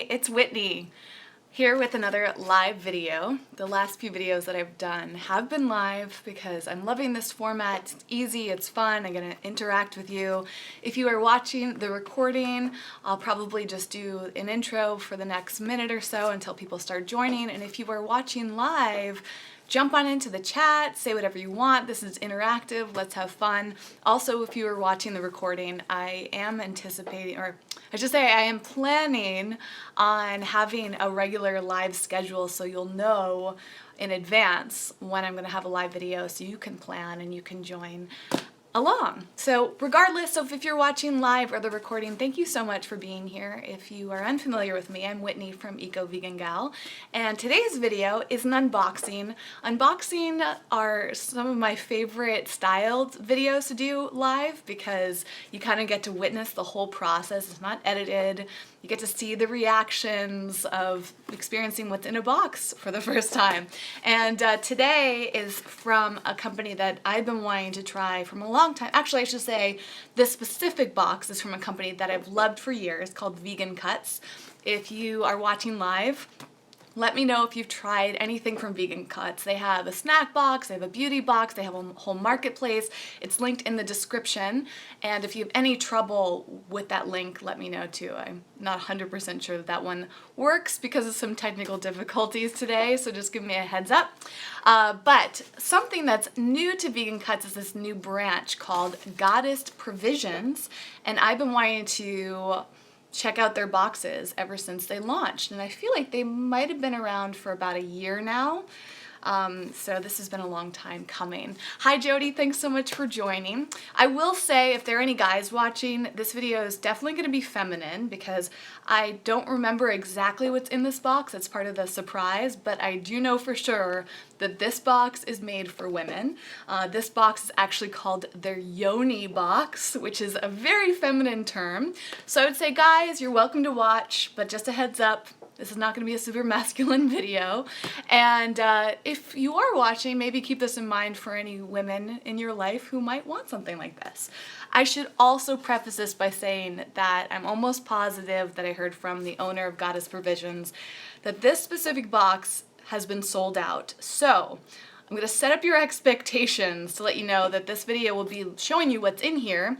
it's Whitney here with another live video. The last few videos that I've done have been live because I'm loving this format. It's easy, it's fun, I'm gonna interact with you. If you are watching the recording, I'll probably just do an intro for the next minute or so until people start joining. And if you are watching live, jump on into the chat, say whatever you want. This is interactive, let's have fun. Also, if you are watching the recording, I am anticipating, or I should say I am planning on having a regular live schedule so you'll know in advance when I'm gonna have a live video so you can plan and you can join along. So regardless of if you're watching live or the recording, thank you so much for being here. If you are unfamiliar with me, I'm Whitney from Eco Vegan Gal, and today's video is an unboxing. Unboxing are some of my favorite styled videos to do live because you kind of get to witness the whole process. It's not edited. You get to see the reactions of experiencing what's in a box for the first time. And today is from a company that I've been wanting to try from a long time. Actually, I should say this specific box is from a company that I've loved for years called Vegan Cuts. If you are watching live, let me know if you've tried anything from Vegan Cuts. They have a snack box, they have a beauty box, they have a whole marketplace. It's linked in the description. And if you have any trouble with that link, let me know too. I'm not 100% sure that one works because of some technical difficulties today, so just give me a heads up. But something that's new to Vegan Cuts is this new branch called Goddess Provisions. And I've been wanting to check out their boxes ever since they launched, and I feel like they might have been around for about a year now. So this has been a long time coming. Hi Jody, thanks so much for joining. I will say, if there are any guys watching, this video is definitely going to be feminine because I don't remember exactly what's in this box. It's part of the surprise, but I do know for sure that this box is made for women. This box is actually called their yoni box, which is a very feminine term. So I would say, guys, you're welcome to watch, but just a heads up, this is not going to be a super masculine video. And if you are watching, maybe keep this in mind for any women in your life who might want something like this. I should also preface this by saying that I'm almost positive that I heard from the owner of Goddess Provisions that this specific box has been sold out. So I'm going to set up your expectations to let you know that this video will be showing you what's in here,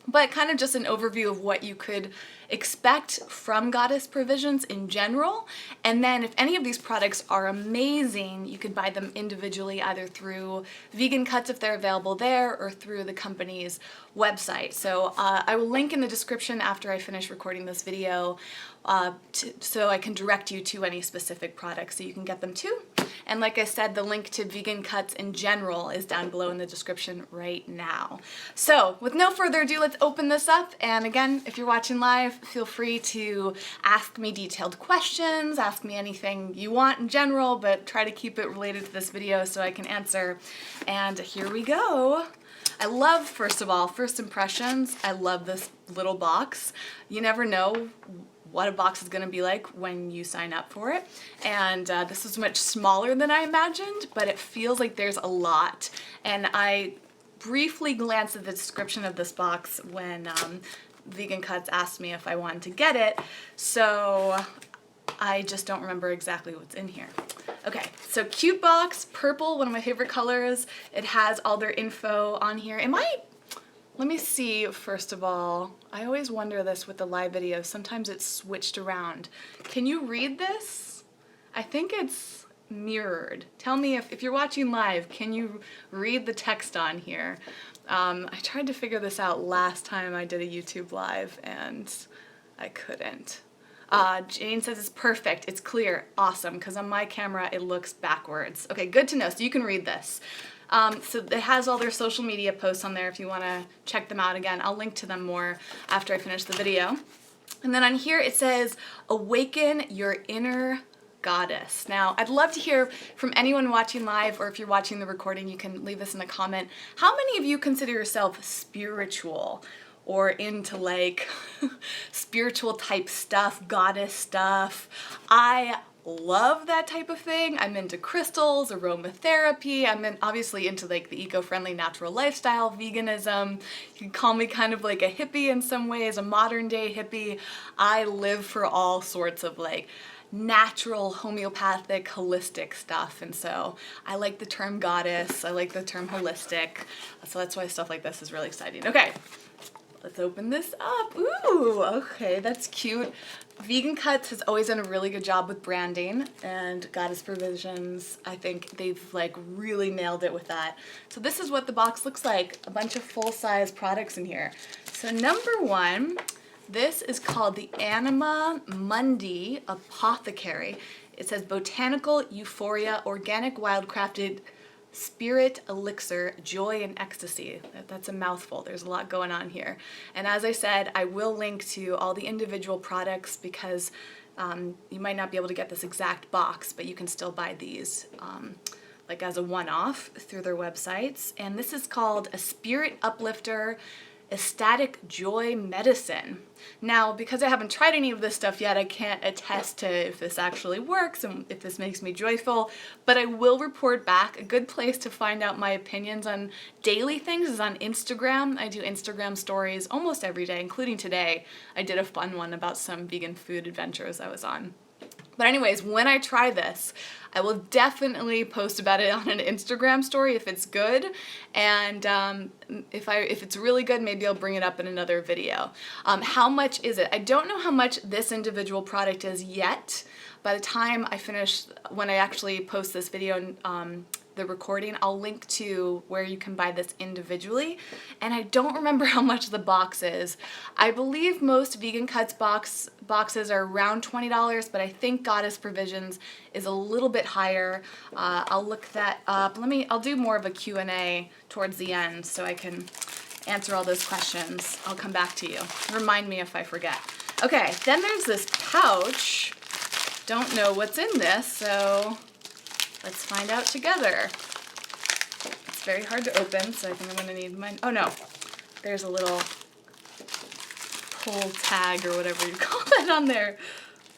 but kind of just an overview of what you could expect from Goddess Provisions in general. And then if any of these products are amazing, you can buy them individually either through Vegan Cuts if they're available there or through the company's website. So I will link in the description after I finish recording this video so I can direct you to any specific products so you can get them too. And like I said, the link to Vegan Cuts in general is down below in the description right now. So with no further ado, let's open this up. And again, if you're watching live, feel free to ask me detailed questions, ask me anything you want in general, but try to keep it related to this video so I can answer. And here we go. I love, first of all, first impressions, I love this little box. You never know what a box is going to be like when you sign up for it. And this is much smaller than I imagined, but it feels like there's a lot. And I briefly glanced at the description of this box when Vegan Cuts asked me if I wanted to get it, so I just don't remember exactly what's in here. Okay, so cute box, purple, one of my favorite colors. It has all their info on here. Let me see, first of all. I always wonder this with the live videos. Sometimes it's switched around. Can you read this? I think it's mirrored. Tell me if you're watching live, can you read the text on here? I tried to figure this out last time I did a YouTube live and I couldn't. Jane says it's perfect, it's clear, awesome, because on my camera it looks backwards. Okay, good to know, so you can read this. So it has all their social media posts on there if you want to check them out. Again, I'll link to them more after I finish the video. And then on here it says, awaken your inner goddess. Now, I'd love to hear from anyone watching live, or if you're watching the recording, you can leave this in a comment. How many of you consider yourself spiritual or into like spiritual type stuff, goddess stuff? I love that type of thing. I'm into crystals, aromatherapy. Obviously into like the eco-friendly natural lifestyle, veganism. You can call me kind of like a hippie in some ways, a modern day hippie. I live for all sorts of like natural, homeopathic, holistic stuff. And so I like the term goddess. I like the term holistic. So that's why stuff like this is really exciting. Okay. Let's open this up. Ooh, okay, that's cute. Vegan Cuts has always done a really good job with branding, and Goddess Provisions, I think they've like really nailed it with that. So this is what the box looks like. A bunch of full-size products in here. So number one, this is called the Anima Mundi Apothecary. It says Botanical Euphoria Organic Wildcrafted Spirit Elixir, Joy and Ecstasy. That's a mouthful. There's a lot going on here. And as I said, I will link to all the individual products because you might not be able to get this exact box, but you can still buy these like as a one-off through their websites. And this is called a Spirit Uplifter Ecstatic Joy Medicine. Now, because I haven't tried any of this stuff yet, I can't attest to if this actually works and if this makes me joyful, but I will report back. A good place to find out my opinions on daily things is on Instagram. I do Instagram stories almost every day, including today. I did a fun one about some vegan food adventures I was on. But anyways, when I try this, I will definitely post about it on an Instagram story if it's good, and if it's really good, maybe I'll bring it up in another video. How much is it? I don't know how much this individual product is yet. By the time I finish, when I actually post this video, the recording, I'll link to where you can buy this individually, and I don't remember how much the box is. I believe most Vegan Cuts boxes are around $20, but I think Goddess Provisions is a little bit higher. I'll look that up. I'll do more of a Q&A towards the end so I can answer all those questions. I'll come back to you. Remind me if I forget. Okay, then there's this pouch. Don't know what's in this, so let's find out together. It's very hard to open, so I think I'm going to need mine. Oh no, there's a little pull tag or whatever you call that on there.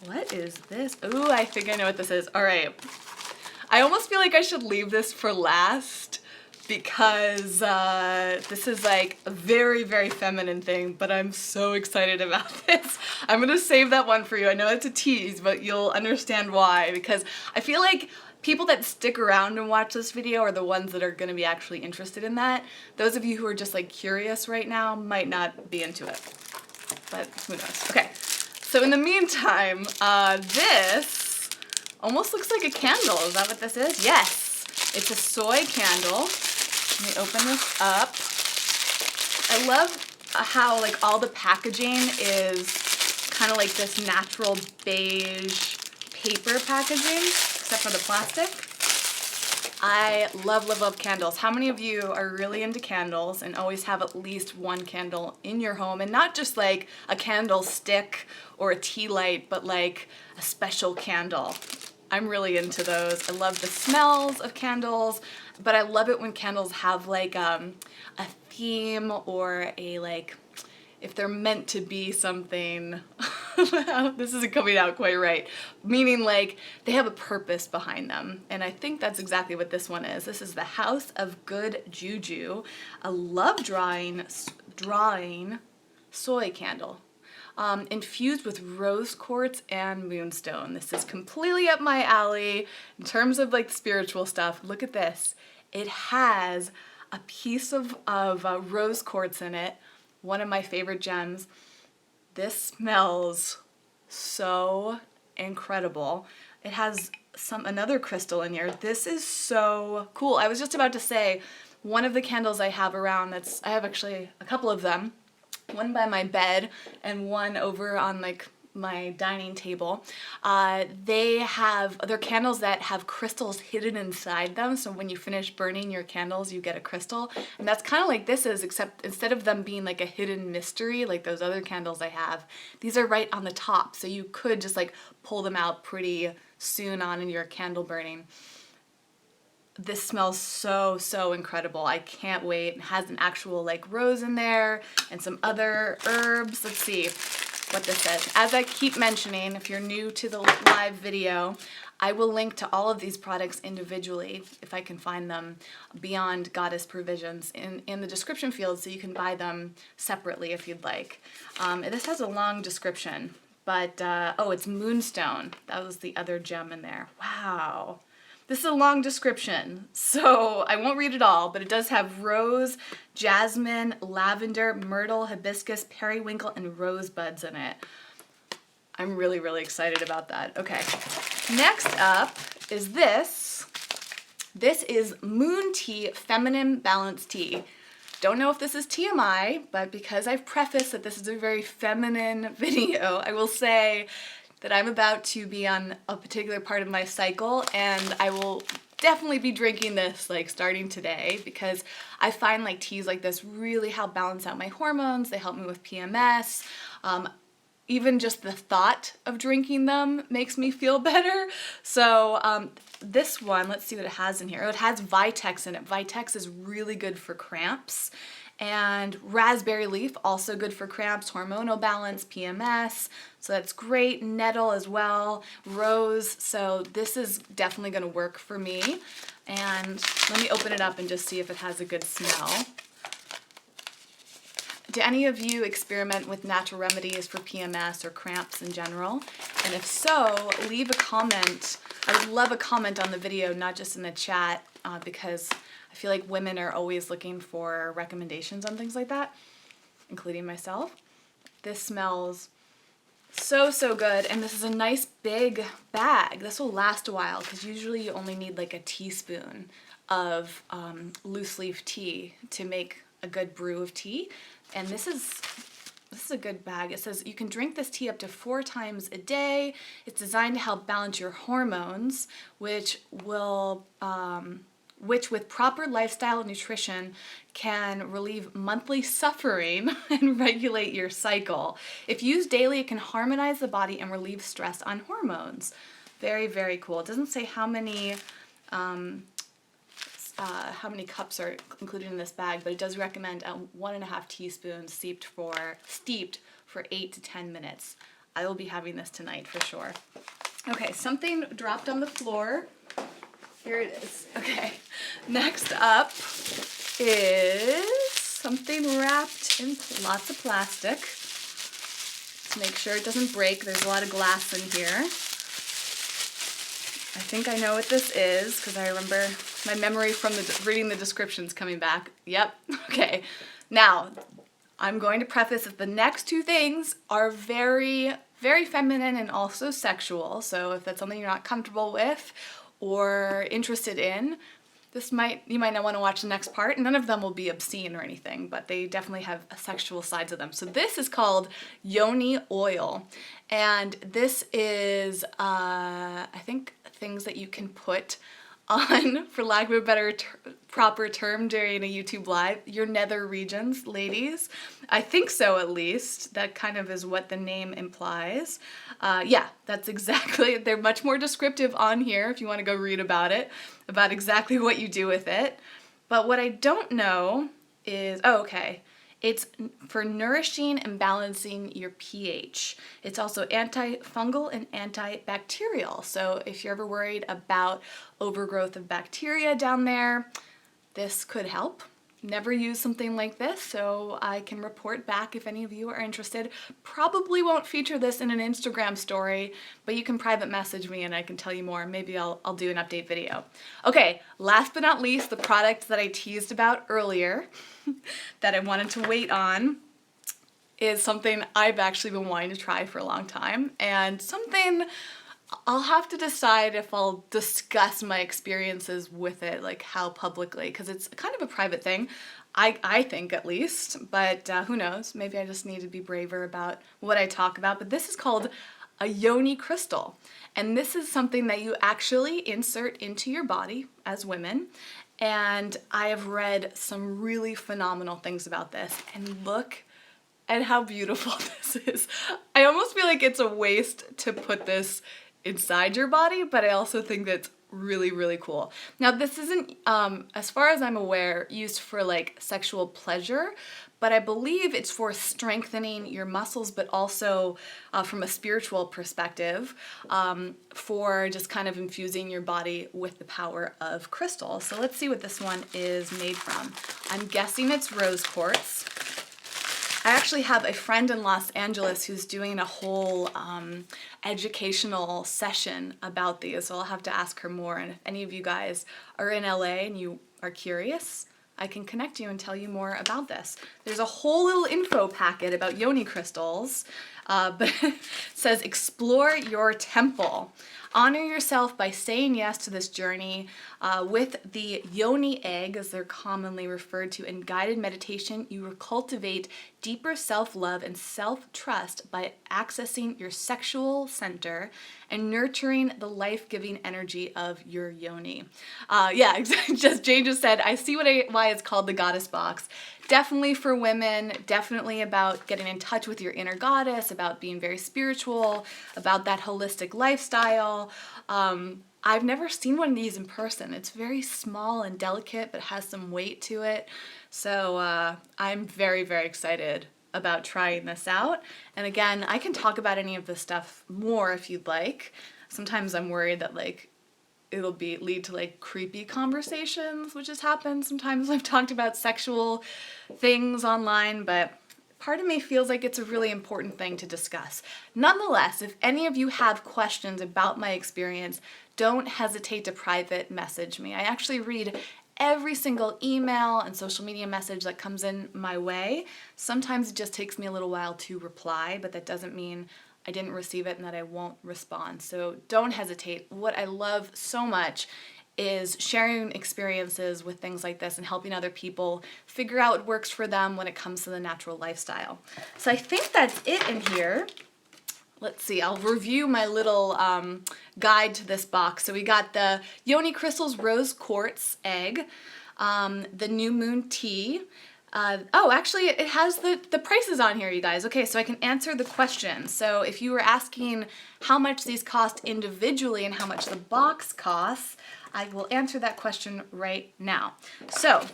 What is this? Ooh, I think I know what this is. All right. I almost feel like I should leave this for last because this is like a very, very feminine thing, but I'm so excited about this. I'm going to save that one for you. I know it's a tease, but you'll understand why, because I feel like people that stick around and watch this video are the ones that are going to be actually interested in that. Those of you who are just like curious right now might not be into it, but who knows. Okay, so in the meantime, this almost looks like a candle. Is that what this is? Yes, it's a soy candle. Let me open this up. I love how like all the packaging is kind of like this natural beige paper packaging, except for the plastic. I love, love, love candles. How many of you are really into candles and always have at least one candle in your home, and not just like a candle stick or a tea light, but like a special candle? I'm really into those. I love the smells of candles, but I love it when candles have like a theme or a like, if they're meant to be something, this isn't coming out quite right, meaning like they have a purpose behind them. And I think that's exactly what this one is. This is the House of Good Juju, a love drawing soy candle. Infused with rose quartz and moonstone. This is completely up my alley in terms of like spiritual stuff. Look at this. It has a piece of rose quartz in it, one of my favorite gems. This smells so incredible. It has another crystal in here. This is so cool. I was just about to say, one of the candles I have around, I have actually a couple of them, one by my bed and one over on like my dining table. They're candles that have crystals hidden inside them, so when you finish burning your candles you get a crystal, and that's kind of like this is, except instead of them being like a hidden mystery like those other candles I have, these are right on the top, so you could just like pull them out pretty soon on in your candle burning. This smells so, so incredible. I can't wait. It has an actual like rose in there and some other herbs. Let's see. what this says. As I keep mentioning, if you're new to the live video, I will link to all of these products individually, if I can find them, beyond Goddess Provisions in the description field, so you can buy them separately if you'd like. This has a long description, but, oh, it's Moonstone. That was the other gem in there. Wow. This is a long description, so I won't read it all, but it does have rose, jasmine, lavender, myrtle, hibiscus, periwinkle, and rosebuds in it. I'm really, really excited about that. Okay, next up is this. This is Moon Tea Feminine Balance Tea. Don't know if this is TMI, but because I've prefaced that this is a very feminine video, I will say that I'm about to be on a particular part of my cycle, and I will definitely be drinking this like starting today, because I find like teas like this really help balance out my hormones. They help me with PMS. Even just the thought of drinking them makes me feel better. So this one, let's see what it has in here. Oh, it has Vitex in it. Vitex is really good for cramps. And raspberry leaf, also good for cramps, hormonal balance, PMS. So that's great. Nettle as well. Rose. So this is definitely going to work for me. And let me open it up and just see if it has a good smell. Do any of you experiment with natural remedies for PMS or cramps in general? And if so, leave a comment. I would love a comment on the video, not just in the chat, because I feel like women are always looking for recommendations on things like that, including myself. This smells so, so good, and this is a nice big bag. This will last a while, because usually you only need like a teaspoon of loose leaf tea to make a good brew of tea. And this is a good bag. It says you can drink this tea up to 4 times a day. It's designed to help balance your hormones, which with proper lifestyle and nutrition can relieve monthly suffering and regulate your cycle. If used daily, it can harmonize the body and relieve stress on hormones. Very, very cool. It doesn't say how many cups are included in this bag, but it does recommend 1.5 teaspoons steeped for 8 to 10 minutes. I will be having this tonight for sure. Okay, something dropped on the floor. Here it is. Okay, next up is something wrapped in lots of plastic. To make sure it doesn't break, there's a lot of glass in here. I think I know what this is, because I remember my memory from reading the descriptions coming back. Yep, okay. Now, I'm going to preface that the next 2 things are very, very feminine and also sexual, so if that's something you're not comfortable with or interested in, you might not want to watch the next part. None of them will be obscene or anything, but they definitely have sexual sides of them. So this is called yoni oil, and this is, I think, things that you can put on, for lack of a better proper term during a YouTube live, your nether regions, ladies. I think so, at least. That kind of is what the name implies. Yeah, that's exactly, they're much more descriptive on here if you want to go read about it, about exactly what you do with it. But what I don't know is, oh, okay. It's for nourishing and balancing your pH. It's also antifungal and antibacterial. So if you're ever worried about overgrowth of bacteria down there, this could help. Never used something like this, so I can report back if any of you are interested. Probably won't feature this in an Instagram story, but you can private message me and I can tell you more. Maybe I'll do an update video. Okay, last but not least, the product that I teased about earlier that I wanted to wait on is something I've actually been wanting to try for a long time, and something I'll have to decide if I'll discuss my experiences with it, like how publicly, because it's kind of a private thing, I think at least, but who knows, maybe I just need to be braver about what I talk about. But this is called a yoni crystal, and this is something that you actually insert into your body as women, and I have read some really phenomenal things about this, and look at how beautiful this is. I almost feel like it's a waste to put this inside your body, but I also think that's really, really cool. Now, this isn't, as far as I'm aware, used for like sexual pleasure, but I believe it's for strengthening your muscles, but also from a spiritual perspective, for just kind of infusing your body with the power of crystal. So let's see what this one is made from. I'm guessing it's rose quartz. I actually have a friend in Los Angeles who's doing a whole educational session about these, so I'll have to ask her more. And if any of you guys are in LA and you are curious, I can connect you and tell you more about this. There's a whole little info packet about yoni crystals, but it says explore your temple. Honor yourself by saying yes to this journey with the yoni egg, as they're commonly referred to in guided meditation. You will cultivate deeper self-love and self-trust by accessing your sexual center and nurturing the life-giving energy of your yoni. Yeah, exactly. Jane just said, I see why it's called the goddess box. Definitely for women, definitely about getting in touch with your inner goddess, about being very spiritual, about that holistic lifestyle. I've never seen one of these in person. It's very small and delicate, but has some weight to it. So I'm very, very excited about trying this out. And again, I can talk about any of this stuff more if you'd like. Sometimes I'm worried that it'll lead to creepy conversations, which has happened. Sometimes I've talked about sexual things online, but part of me feels like it's a really important thing to discuss. Nonetheless, if any of you have questions about my experience, don't hesitate to private message me. I actually read every single email and social media message that comes in my way. Sometimes it just takes me a little while to reply, but that doesn't mean I didn't receive it and that I won't respond. So don't hesitate. What I love so much is sharing experiences with things like this and helping other people figure out what works for them when it comes to the natural lifestyle. So I think that's it in here. Let's see, I'll review my little guide to this box. So we got the Yoni Crystals Rose Quartz Egg, the New Moon Tea. Oh, actually, it has the prices on here, you guys. Okay, so I can answer the question. So if you were asking how much these cost individually and how much the box costs, I will answer that question right now. So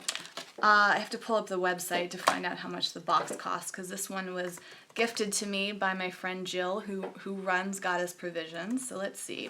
I have to pull up the website to find out how much the box costs, because this one was gifted to me by my friend Jill, who runs Goddess Provisions. So let's see.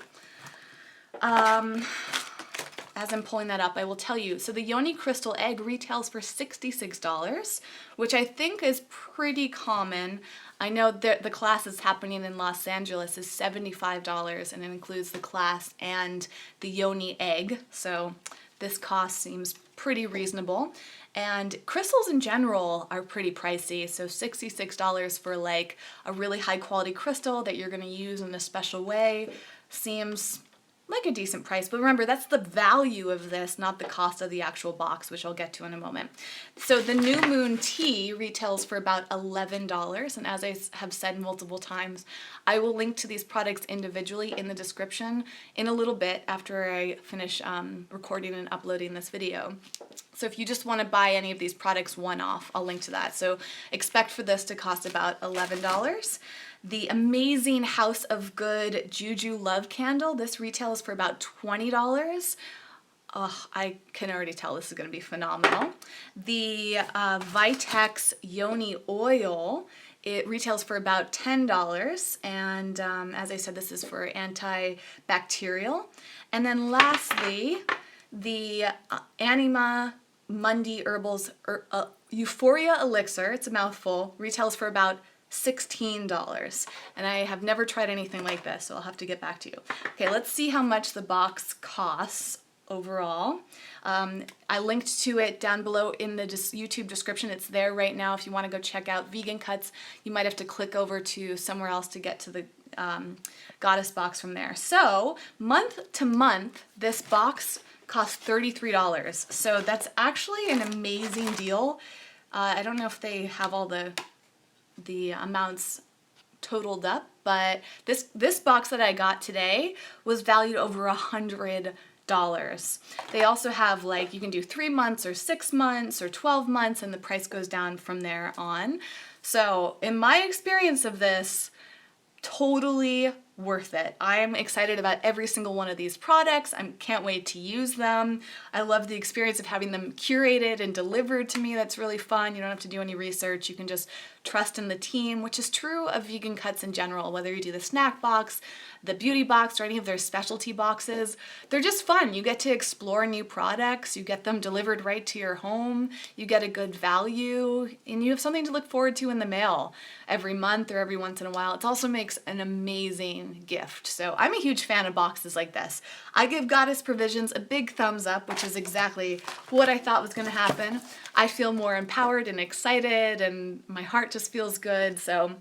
As I'm pulling that up, I will tell you. So the Yoni Crystal Egg retails for $66, which I think is pretty common. I know that the class is happening in Los Angeles is $75, and it includes the class and the Yoni egg. So this cost seems pretty reasonable. And crystals in general are pretty pricey, so $66 for a really high quality crystal that you're gonna use in a special way seems like a decent price. But remember, that's the value of this, not the cost of the actual box, which I'll get to in a moment. So the New Moon Tea retails for about $11, and as I have said multiple times, I will link to these products individually in the description in a little bit after I finish recording and uploading this video. So if you just want to buy any of these products one-off, I'll link to that. So expect for this to cost about $11. The Amazing House of Good Juju Love Candle, this retails for about $20. I can already tell this is going to be phenomenal. The Vitex Yoni Oil, it retails for about $10, and as I said, this is for antibacterial. And then lastly, the Anima Mundi Herbals Euphoria Elixir, it's a mouthful, retails for about $16, and I have never tried anything like this, so I'll have to get back to you. Okay, let's see how much the box costs overall. I linked to it down below in the YouTube description. It's there right now if you want to go check out Vegan Cuts. You might have to click over to somewhere else to get to the Goddess box from there. So month to month, this box costs $33, so that's actually an amazing deal. I don't know if they have all the amounts totaled up, but this box that I got today was valued over $100. They also have you can do 3 months or 6 months or 12 months, and the price goes down from there on. So in my experience of this, totally worth it. I'm excited about every single one of these products. I can't wait to use them. I love the experience of having them curated and delivered to me. That's really fun. You don't have to do any research. You can just trust in the team, which is true of vegan cuts in general, whether you do the snack box, the beauty box, or any of their specialty boxes. They're just fun. You get to explore new products. You get them delivered right to your home. You get a good value, and you have something to look forward to in the mail every month or every once in a while. It also makes an amazing gift. So I'm a huge fan of boxes like this. I give Goddess Provisions a big thumbs up, which is exactly what I thought was going to happen. I feel more empowered and excited, and my heart just feels good. So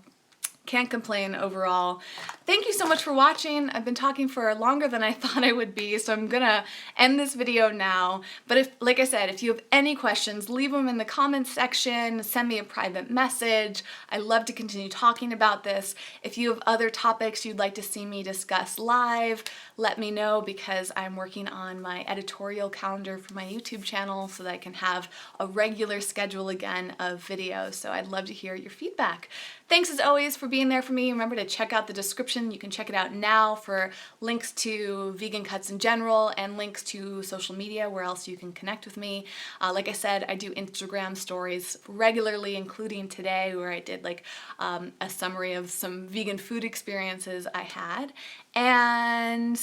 can't complain overall. Thank you so much for watching. I've been talking for longer than I thought I would be, so I'm gonna end this video now. But if, like I said, if you have any questions, leave them in the comments section, send me a private message. I love to continue talking about this. If you have other topics you'd like to see me discuss live, let me know, because I'm working on my editorial calendar for my YouTube channel so that I can have a regular schedule again of videos. So I'd love to hear your feedback. Thanks as always for being there for me. Remember to check out the description. You can check it out now for links to vegan cuts in general and links to social media where else you can connect with me. Like I said, I do Instagram stories regularly, including today, where I did like a summary of some vegan food experiences I had. And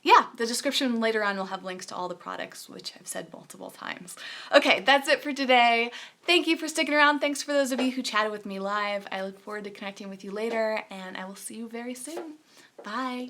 yeah, the description later on will have links to all the products, which I've said multiple times. Okay, that's it for today. Thank you for sticking around. Thanks for those of you who chatted with me live. I look forward to connecting with you later, and I will see you very soon. Bye.